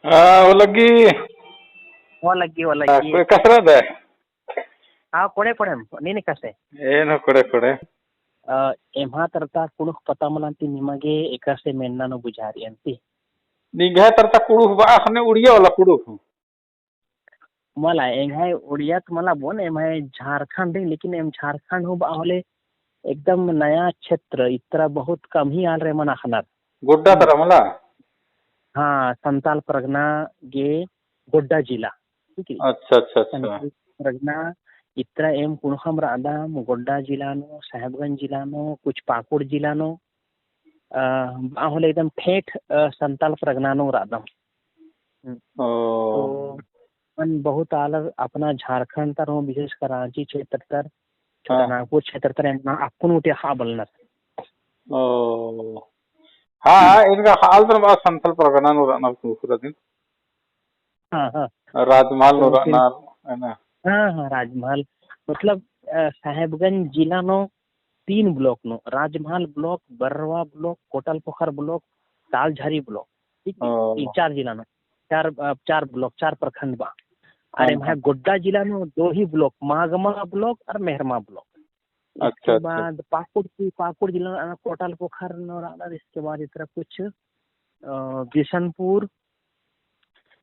ಒಲಗಿ ಒಲಗಿ ಕಸರದ ಕೊಡೆ ಕೊಡೆ ನೀನೆ ಕಷ್ಟೆ ಏನು ಕೊಡೆ ಕೊಡೆ एम्हा तरता कुणुक पता मलांती निಮಗೆ एकसे मेन्नानो बुझारी अंती निघा तरता कुडूख बा हने उड़िया वाला कुडूख मला एंघाय उड़ियात मला बोन एम्हा झारखंड लेकिन एम झारखंड हो बाहले एकदम नया क्षेत्र इतना बहुत कम ही आल रे मना खनार गोड्डा तरह मला हाँ संताल परगना गे गोड्डा जिला ठीक है अच्छा अच्छा अच्छा परगना इतना एम कुणखम रादाम गोड्डा जिला नो साहेबगंज जिला नो कुछ पाकुड़ जिला नो एकदम ठेठ संताल परगना नो रादाम तो मन बहुत आलर अपना झारखंड तर विशेष कर रांची क्षेत्र तर छोटानागपुर क्षेत्र तर अपन उठे हा बलनर हाँ इनका हाल तर बा संताल परगना नो राना कुकुरा दिन हाँ हाँ राजमहल नो राना है ना हाँ राजमहल मतलब साहेबगंज जिला नो 3 ब्लॉक नो राजमहल ब्लॉक बर्रवा ब्लॉक कोटल पोखर ब्लॉक तालझारी ब्लॉक ठीक है 4 जिला नो 4 ब्लॉक 4 प्रखंड बा अरे मैं गोड्डा जिला नो 2 ही ब्लॉक मागमा ब्लॉक और मेहरमा ब्लॉक इसके बाद पाकुड़ जिला कोटल पोखर नो इसके बाद इतना कुछ बिशनपुर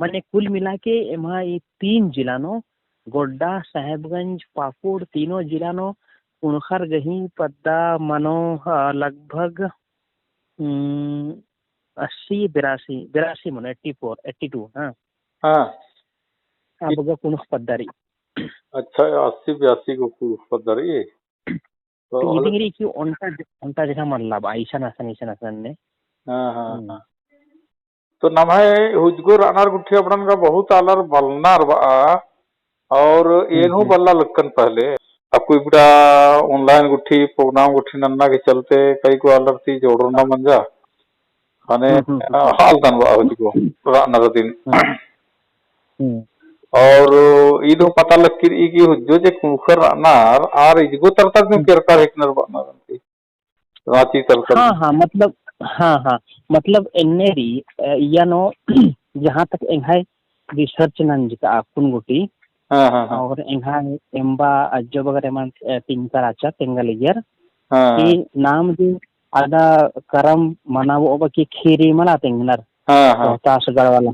मैंने कुल मिला के वहाँ ये 3 जिला नो गोड्डा साहेबगंज पाकुड़ तीनों जिला नो कुणखर गही पद्दा मनो लगभग 80 82 मनो 84 82 हाँ अब कुणख पद्दारी अच्छा 80 82 को कुणख पद्दारी तो इधर की उनका जगह मन लाभ ईशान आसन ने हाँ तो नमाय हुजगो रानार गुठी अपनन का बहुत आलर बलनार बा और एनहु बल्ला लक्कन पहले अब कोई बड़ा ऑनलाइन गुठी प्रोग्राम गुठी नन्ना के चलते कई को आलर थी जोड़ना मंजा हने हाल दन बा हुजगो रानार दिन और इदो पता लग की हुजो जे कुखर रानार आर इजगो तरता में केरकार एकनर बानार रांची तरता हाँ मतलब एनेरी यानो जहाँ तक एंघाय रिसर्च नंजिका आकुन गुटी और एंघाय एम्बा अज्जो बगर एमन तिंकर आचा तेंगलियर की नाम जो आदा करम मनावो बकी खीरी मना तेंगनर रोहतासगढ़ वाला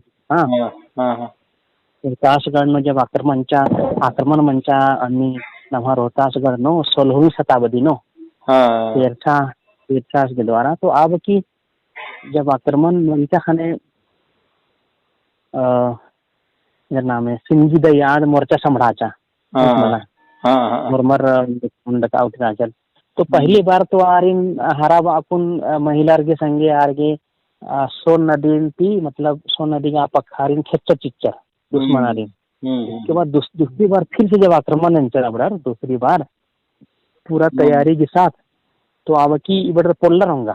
रोहतासगढ़ में जब आक्रमण मंचा अन्नी नवा रोहतासगढ़ नो 16वीं शताब्दी नो तीर्थास के द्वारा तो अब की जब आक्रमण मंचा खने नाम है सिंगी दयाद मोर्चा सम्राचा मुरमर उठराचल तो पहली बार तो आरिन हरा अपन महिला के संगे आरगे सोन नदी थी मतलब सोन नदी का पखारिन खेच्चा चिच्चा दुश्मन आरिन उसके बाद दूसरी बार फिर से जब आक्रमण चला बड़ा दूसरी बार पूरा तैयारी के साथ तो अब की इबड़ पोल्लर होगा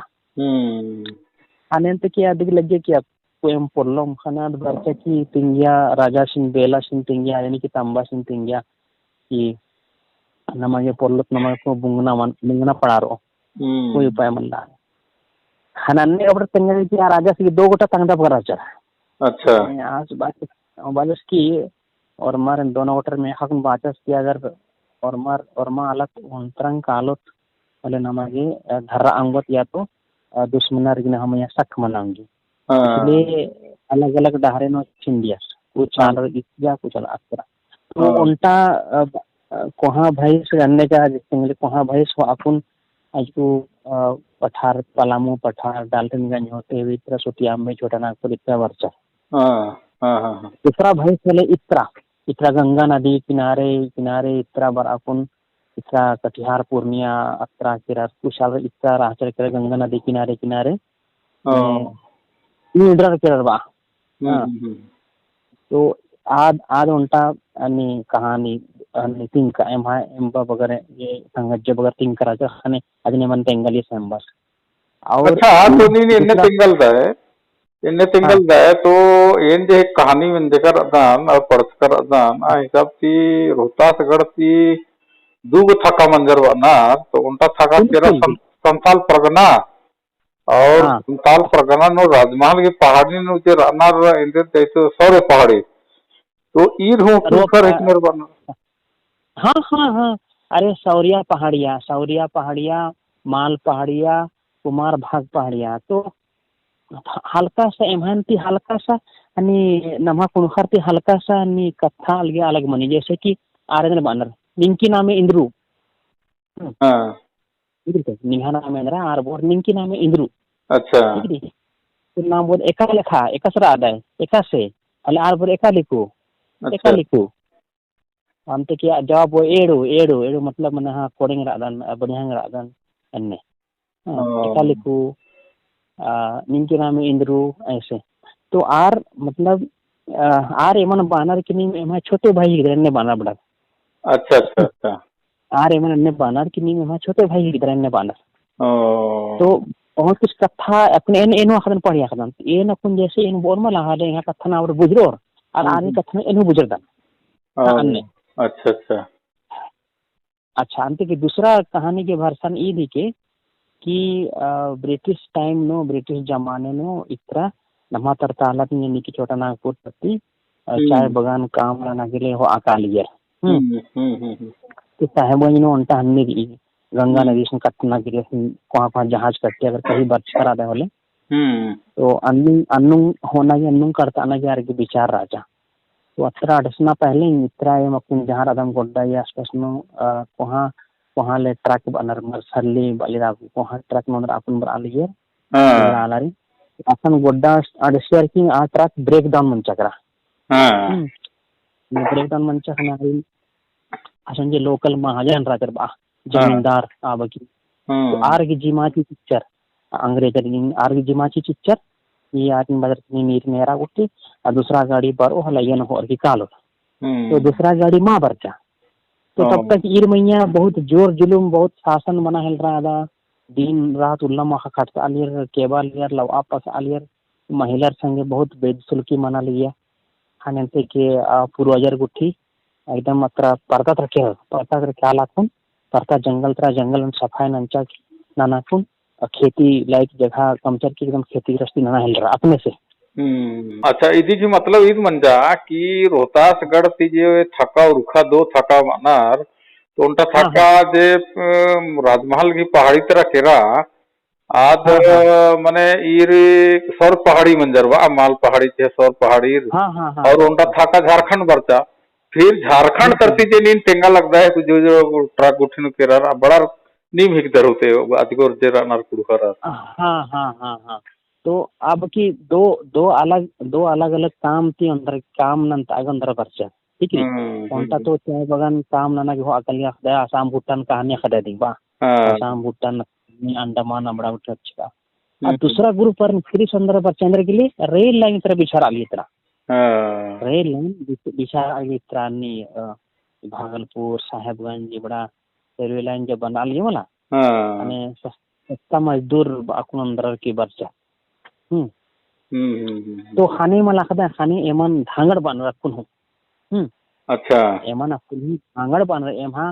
अनंत की अधिक लगे कि आपको एम पोल्लम खाना बरचा की तिंगिया राजा सिंह बेला सिंह तिंगिया यानी कि तांबा सिंह तिंगिया की नमागे पोल्लत नमागे को बुंगना पड़ा रो कोई उपाय मंदा खानाने अब तिंगिया की राजा सिंह 2 गोटा तंगदा पकड़ा चला अच्छा आज बात की और मार दोनों गोटर में हक बाचस की अगर और मार अलग अंतरंग कालोत वाले नमागे धर्रा अंगत या तो दुश्मनार गिना हम यहाँ सख मनाऊंगी इसलिए अलग अलग डहरे नो छिंदिया कुछ आलर इतिया कुछ आलर अक्तरा तो उल्टा कोहा भैंस अन्य का जिससे कोहा भैंस हो अपन आज को पठार पलामू पठार डाल्टनगंज होते हुए इतना सोटिया में छोटा नागपुर इतना वर्चा दूसरा भैंस वाले इतना गंगा नदी किनारे इतना बार अपन इतना कटिहार पूर्णिया अत्रा किरा कुशाल इतना राचर किरा गंगा नदी किनारे नीडर किरवा तो आज उल्टा अन्य कहानी अन्य तिंका एम्बा वगैरह ये संगज्ज वगैरह तिंकरा जो हने अजने मन तेंगली संबस और अच्छा तो नहीं इन्ने तिंगल दाए तो एन जे कहानी में देखकर अदान और पढ़कर अदान आ हिसाब ती रोहतासगढ़ ती दूगो थका मंजर बना तो उनका थका तेरा संथाल परगना और हाँ संताल परगना नो राजमहल की पहाड़ी नो जे रानार इंदे जैसे सौरे पहाड़ी तो ईर हूँ रोप कुलकर एक मेरे बना। हाँ हाँ हाँ। अरे सौरिया पहाड़िया, माल पहाड़िया, कुमार भाग पहाड़िया, तो हल्का सा एमहन हल्का सा आणि नमा कुणखर हल्का सा आणि कथा अलगे अलग मनी, जैसे कि आरेंद्र बानर निंकी नामे इंद्रू। हाँ निघा नामे इंद्रा आर बोर निंकी नामे इंद्रू। अच्छा ठीक नी तो नाम बोल एका लेखा एका सरा आदाय एका से अले आर बोर एका अच्छा लिखू अंत किया जवाब वो एड़ू एड़ू एड़ू मतलब मन हाँ कोडिंग रादन बढ़िया रादन अन्ने एका लिखू निंकी नामे इंद्रू ऐसे। तो आर मतलब आर एमन बानर की नीम एमा छोटे भाई गिदरन ने बानर बड़ा। अच्छा अच्छा अच्छा आर एमन ने बानर की नीम एमा छोटे भाई गिदरन ने बानर। ओ तो बहुत कुछ कथा अपने एन एनो खदन पढ़िया खदन एन अपन जैसे इन बोर मला हाले यहाँ कथा ना और बुजरो और आर कथा एनो बुजरदन हाँ अन्ने। अच्छा अच्छा अच्छा अंत की दूसरा कहानी के वर्षन ई थी के कि ब्रिटिश टाइम नो ब्रिटिश जमाने नो इतना नमा तरताला की छोटा नागपुर प्रति चाय बगान काम लाना के लिए हो अकालियर तो साहेब नो अंटा हमने की गंगा नदी से कटना के लिए वहाँ पर जहाज कट्टे अगर कहीं बर्च करा दे बोले तो अन्नु होना ये अन्नु करता ना यार के विचार राजा तो अत्र अडसना पहले इत्रा एम अपन जहाँ राधम गोड्डा या आसपास नो वहाँ ले ट्रक बनर मरसली बलिरा वहाँ ट्रक मंदर अपन बर आलियर बड़ा आलारी अपन गोड्डा अडसियर की आ ट्रक ब्रेक डाउन मन चकरा ब्रेक डाउन मन चकना असन जे लोकल महाजन राजर बा जमींदार आबकी तो आर की जिमाची पिक्चर अंग्रेजर आर की जिमाची पिक्चर ये आदमी बदर नीर मेरा उठी और दूसरा गाड़ी पर ओ हलयन हो और की कालो तो दूसरा गाड़ी माँ बरचा तो तब तक ईर मैया बहुत जोर जुलूम बहुत शासन बना हिल रहा था दिन रात उल्ला मखा खटता आलियर केबल लियर लव आपस आलियर महिला संगे बहुत बेदसुल्की मना लिया हाने के पूर्वजर गुठी एकदम अत्र परता रखे आलाकुन परता जंगल सफाई नंचा नानाकुन खेती लायक जगह कमचर की एकदम खेती गृहस्थी नाना हिल रहा अपने से। अच्छा इदी की मतलब ईद मन जा कि रोहतासगढ़ ती जे थका रुखा दो थका मानार तो उनका थका जे राजमहल की पहाड़ी तरह केरा आद मने ईर सौर पहाड़ी मंजरवा माल पहाड़ी थे सौर पहाड़ी और उनका थाका झारखंड बरचा फिर झारखंड तरती जे नीन टेंगा लगता है जो जो ट्रक उठिन केरा बड़ा नीम हिकदर होते अतिगोर जे रानार कुड़खरा। हाँ तो अब की दो अलग अलग काम थी अंदर काम अंदर बरचा ठीक है उनका तो चाय बगान काम नाना की हो अकलिया खदा आसाम भूटान कहानी खदा दी बा आसाम भूटान अंडमान अमड़ा उठा अच्छा अब दूसरा ग्रुप पर फिर अंदर बच्चेंद्र के लिए रेल लाइन तरह बिछार आली तरह रेल लाइन बिछार आली तरह नी भागलपुर साहेबगंज बड़ा रेलवे लाइन जब बना लिए वाला सस्ता मजदूर अकुन अंदर की बरचा तो खाने में लाखदा खाने एमन धांगड़ बन रखुन हो अच्छा एमन अकुन धांगड़ बन एमा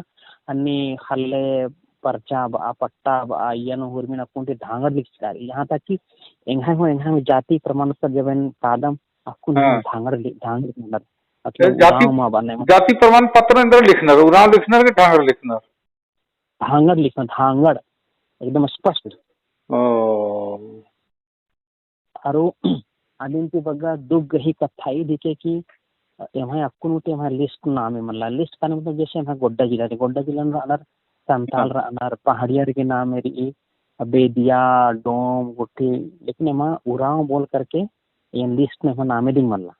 अन्नी खल्ले परचा बा पट्टा बा यन हुरमिन अकुन ते धांगड़ लिखदार यहाँ तक कि एंहा में जाति प्रमाण पत्र जबन कादम अकुन धांगड़ मतलब गांव में बने जाति प्रमाण पत्र अंदर लिखना उराव लिखना के धांगड़ लिखना धांगड़ लिखना धांगड़ एकदम स्पष्ट आरो आदिम के बग्गा दुग ही कथाई दिखे कि एमा अकुन उते एमा लिस्ट नाम है मतलब लिस्ट का मतलब जैसे एमा गोड्डा जिला में अनर संताल अनर पहाड़िया के नाम है री बेदिया डोम गुट्टी लेकिन एमा उराव बोल करके ये लिस्ट में नामे दिन मल्ला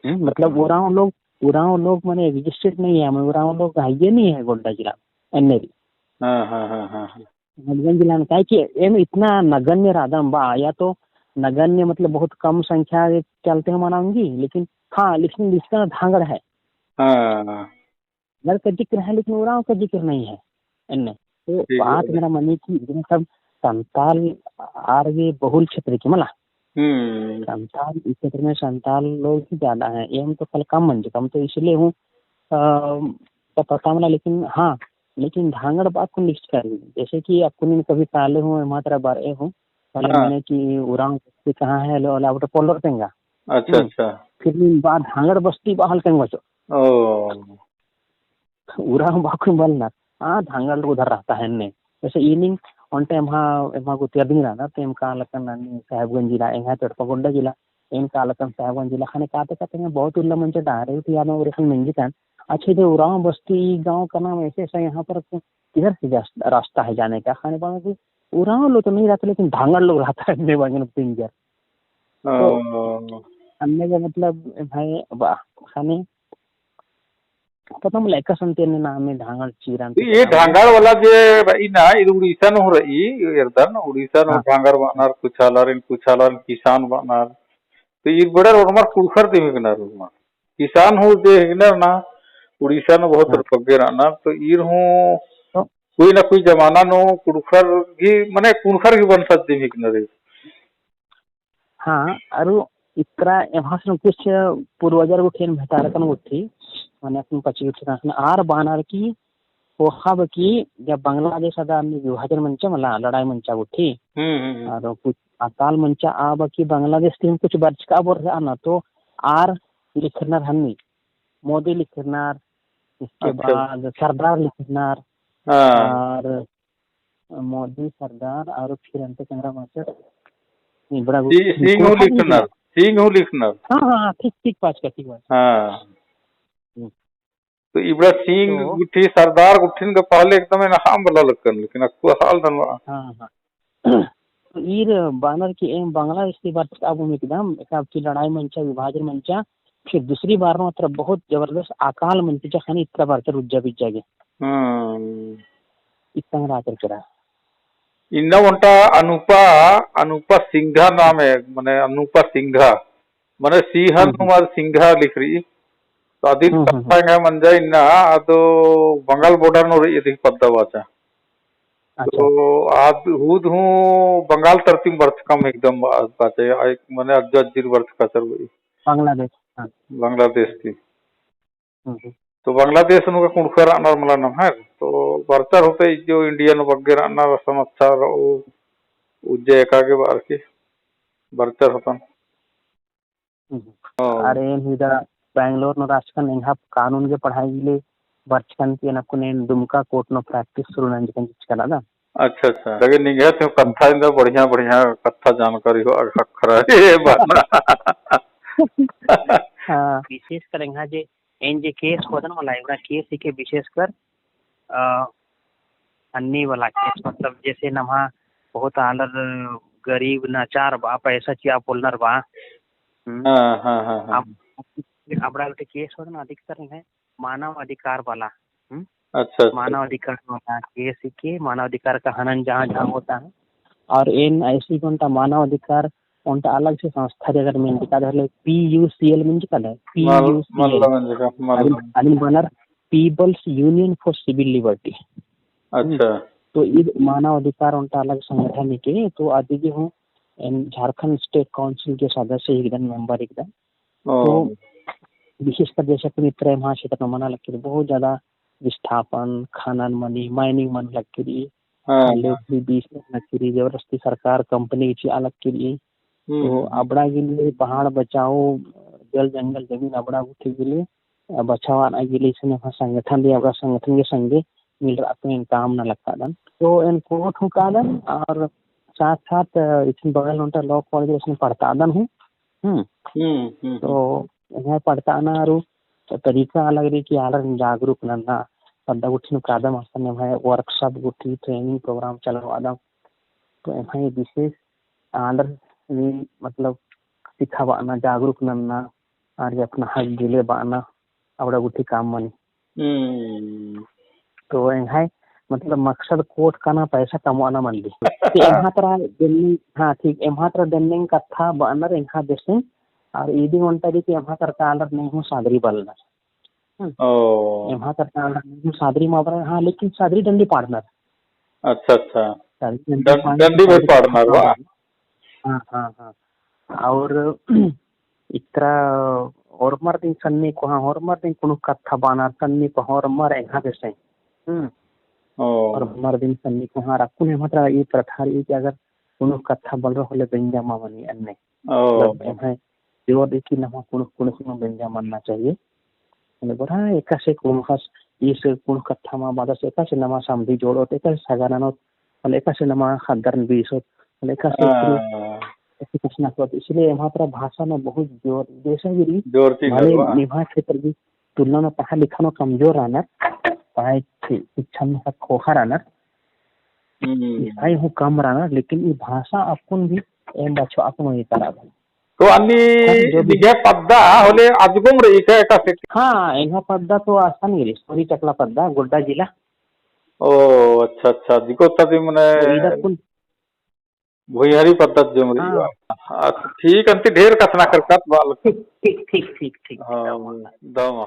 मतलब उराव लोग माने रजिस्टर्ड नहीं है उराव लोग हाइये नहीं है गोड्डा जिला एनेरी जिला में क्या कि एम इतना नगण्य राधम बा या तो नगण्य मतलब बहुत कम संख्या चलते हैं मनाऊंगी लेकिन हाँ लेकिन इसका धांगड़ है नर का जिक्र है लेकिन उराव का जिक्र नहीं है इनने तो बात मेरा मनी की सब संताल आरगे बहुल क्षेत्र की मला संताल इस क्षेत्र में संताल लोग ही ज्यादा है एम तो कल कम तो इसलिए हूँ तो पता मला लेकिन धांगड़ बात को लिस्ट कर जैसे कि आपको कभी पाले हूँ मात्रा बार हूँ पहले हाँ, मैंने कि उरांग बस्ती कहाँ है लो ला बटे पोलर तेंगा अच्छा अच्छा। फिर मीन बाद धांगड़ बस्ती बाहल तेंग बचो ओ उरांग बाकु बलना धांगड़ उधर रहता है ने जैसे इनिंग onte emha को तिरदिंग रहा तेम का लकन नानी साहेबगंज जिला एंगा तो पगोंडा जिला एम का लकन साहेबगंज जिला खाने काते काते में बहुत उल्ला मंचे डारे थी यानो रेखन मंजी कान अच्छे तो उरांव बस्ती गांव का नाम ऐसे ऐसा यहाँ पर किधर से रास्ता है जाने का खाने पाने की उरांव लोग तो नहीं रहते लेकिन धांगड़ लोग रहता है बांगन पिंजर तो ओ अन्य का मतलब भाई वाह खाने पता मैं लेकर सुनते ने नाम में धांगड़ चीरान तो तो ये पता बोले ढांगाड़ वाला जे रही ना ಇದು उड़ीसा नो रही इरदन उड़ीसा नो हाँ ढांगाड़ बानार कुछालार किसान बानार तो ये बड़े रोडमार कुड़खर दिमिगनार रोडमार किसान हो जे हिगनर ना उड़ीसा नो बहुत हाँ रुपगे राना तो ईर हूँ तो कोई ना कोई जमाना नो कुड़खर की माने कुड़खर की बन सकती दिमिगनर हाँ अरु इतना यहाँ से कुछ पूर्वजर उठेन भेटारकन उठी माने अपन पची उठी आर बानर की पोखा की जब बांग्लादेश अदा विभाजन मंचा मला लड़ाई मंचा उठी हम्म और कुछ अकाल मंचा आब की बांग्लादेश टीम कुछ वर्ष का बोल रहा ना तो आर लिखनर हन्नी मोदी लिखनर इसके अच्छा बाद सरदार लिखनर हाँ और मोदी सरदार और फिर अंत चंद्रा मास्टर बड़ा सिंह हूँ कोठा भी लिखनर निकला सिंह हूँ लिखनर हाँ हाँ हाँ ठीक ठीक पाँच का ठीक बात हाँ हम्म, तो इबड़ा सिंह तो गुठी सरदार गुठिन का पहले एकदम इन हाम बला लक्कन लेकिन अक्को हाल धनवा हाँ हाँ तो ईर बानर की एम बांग्लादेश की बात अब हम एकदम एक की लड़ाई मंचा विभाजन मंचा फिर दूसरी बार में मतलब बहुत जबरदस्त अकाल मंचा खानी इतना बार कर रुज्जा बिज्जा गे हम्म इतना रात करा इन्ना वंटा अनुपा अनुपा सिंघा नाम है माने अनुपा सिंघा माने सिंहन हम्म मार सिंघा लिख रही तो अदिल हम्म कथा मंजा इन्ना तो बंगाल बॉर्डर नो रही थी पद्दा वाचा अच्छा तो आज हुद हूँ बंगाल तरतीम वर्ष कम एकदम बाचे एक माने अज्जिर वर्ष का सर वही बांग्लादेश हाँ बांग्लादेश की हम्म, तो बांग्लादेश नुका कुणखर आनार मला नाम है तो बर्तर होते जो इंडियन वगैरह आनार समाचार उज्जय एकागे बार के बर्तर होता अरे इधर बैंगलोर नो राजकन इंहा कानून के पढ़ाई के लिए वर्चकन के नक्को ने दुमका कोर्ट नो प्रैक्टिस शुरू नहीं जिकन चला ना अच्छा अच्छा लगे निगह थे कथा इंदा बढ़िया बढ़िया कथा जानकारी हो अखरा ये बाना हाँ विशेषकर यहाँ जे एन जे केस होदन वाला एवरा केस के विशेषकर अन्नी वाला केस मतलब जैसे नम्हा बहुत आलर गरीब नाचार बा पैसा चिया बोलनर बा हाँ हाँ हाँ हाँ अब अपना बेटे केस होदन अधिकतर है मानव अधिकार वाला अच्छा अच्छा मानव अधिकार वाला केस के मानव अधिकार का हनन जहाँ जहाँ होता है और इन ऐसी उनका मानव अधिकार उनका अलग से संस्था अगर में दिखा दे PUCL में दिखा दे मल्ला PUCL मंजे का मल्ला अलिन बनर people's union for civil liberty अच्छा तो ये मानव अधिकार उनका अलग संगठन के तो आदि जी हूँ झारखंड स्टेट काउंसिल के सदस्य एकदम मेंबर एकदम तो ओ विशेषकर जैसे मित्र महाक्षेत्र में मना लग बहुत ज्यादा विस्थापन खनन मनी माइनिंग मन लग करी हाँ खाली बीच में लग करी जबरदस्ती सरकार कंपनी की अलग करी तो अबड़ा के लिए पहाड़ बचाओ जल जंगल जमीन अबड़ा उठे के लिए बचाव आना के लिए इसने संगठन दिया अबड़ा संगठन के संगे मिल रहा तो काम न लगता दन तो इनको ठुका दन और साथ साथ इसमें बगल उनका लॉ कॉलेज इसमें पढ़ता दन हूँ तो यहाँ पढ़ता ना तो तरीका अलग रही कि आलर जागरूक नन्ना पद्दा उठी कादम असन है वर्कशॉप उठी ट्रेनिंग प्रोग्राम चलवा दम तो यहाँ विशेष आलर मतलब सिखा बाना जागरूक नन्ना और ये अपना हक गिले बाना अबड़ा उठी काम मनी तो यहाँ मतलब मकसद कोर्ट का ना पैसा कमाना मन ली तो यहाँ तरह दिल्ली हाँ ठीक यहाँ तरह दिल्ली कथा बनर यहाँ देश और ईदी उनता कि यहाँ तरह आलर नहीं हूँ सादरी बलना यहाँ तरह आलर नहीं हूँ सादरी मावरा हाँ लेकिन सादरी डंडी पार्टनर अच्छा अच्छा डंडी में पार्टनर वाह हाँ हाँ हाँ और इतना और मर दिन सन्नी को हाँ और मर दिन कुछ कथा बाना सन्नी को और मर यहाँ देश और मर दिन सन्नी को हाँ रखूँ मतलब ये प्रथा रही कि अगर कुछ कथा बल रहा होले बेंजा मामनी अन्ने ओ मतलब एम जो देखी नमा कुछ बेंजा मानना चाहिए मैंने बोला एका से कुछ खास इस कुछ कथा मा बादा से एका से नमा सामधी जोड़ो एका से सगानानो और एका से नमा खादरन बीसो और एका से ऐसी कुछ ना तो इसलिए यहाँ पर भाषा में बहुत जोर जैसा भी जोर थी भले गलवा निभा क्षेत्र की तुलना में पढ़ा लिखा में कमजोर आना पढ़ाई शिक्षा में खोखा रहना आई हूँ कम रहना लेकिन ये भाषा अपन भी एम बच्चों अपन ही तरह तो अन्नी निगे पद्दा होले अजगुम रही थे का से हाँ यहाँ पद्दा तो आसान ही सोरी चकला पद्दा गोड्डा जिला ओ अच्छा दिको तदी मने तो इधर कुल भुइहरी पद्धत जो मरी हाँ ठीक अंति ढेर कसना करकत बाल ठीक ठीक ठीक ठीक ठीक हाँ दम